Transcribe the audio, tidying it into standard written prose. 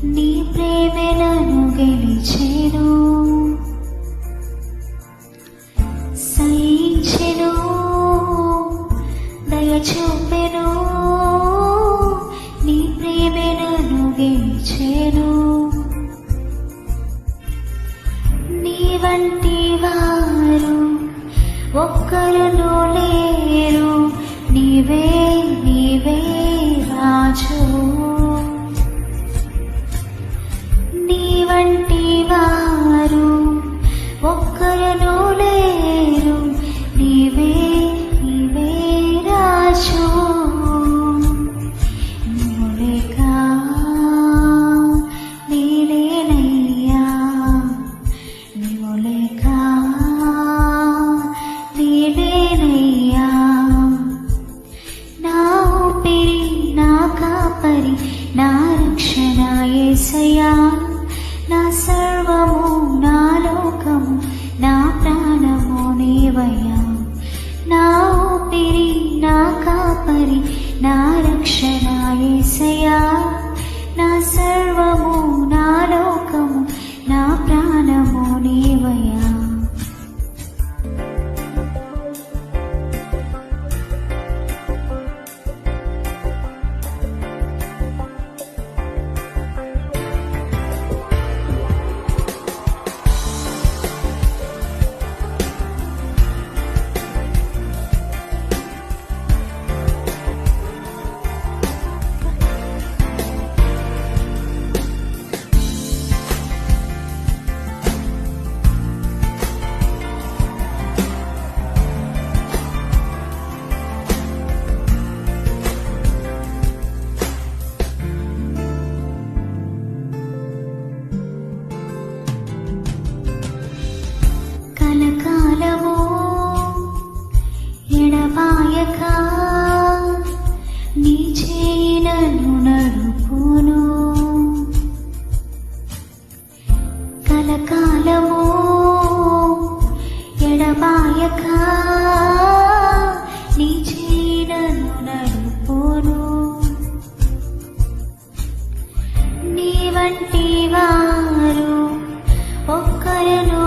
నీ ప్రేమే నన్ను గెలిచెను, సహించెను, దయ చూపెను. నీ ప్రేమే నన్ను గెలిచెను. నీ వంటి వారు ఒక్కరును లేరు, నీవే నీవే రాజు. నీ వంటి వారు ఒక్కరును లేరు, నీవే నీవే రాజు. నీవు లేక నేనేనయ్యా, నీవు లేక నేనేనయ్యా. నా ఊపిరి, నా కాపరి, నా రక్షణ యేసయ్యా. నా సర్వము, నా లోకము, నా ప్రాణము నీవయ్యా. నా ఊపిరి, నా కాపరి, నా రక్షణ యేసయ్యా. నా సర్వము, నా లోకము, నా ప్రాణము నీవయ్యా. కలకాలము ఎడబాయక నీ చేయి నన్ను నడుపును. కలకాలము ఎడబాయక నీ చేయి నన్ను నడుపును. నీ వంటి వారు ఒక్కరును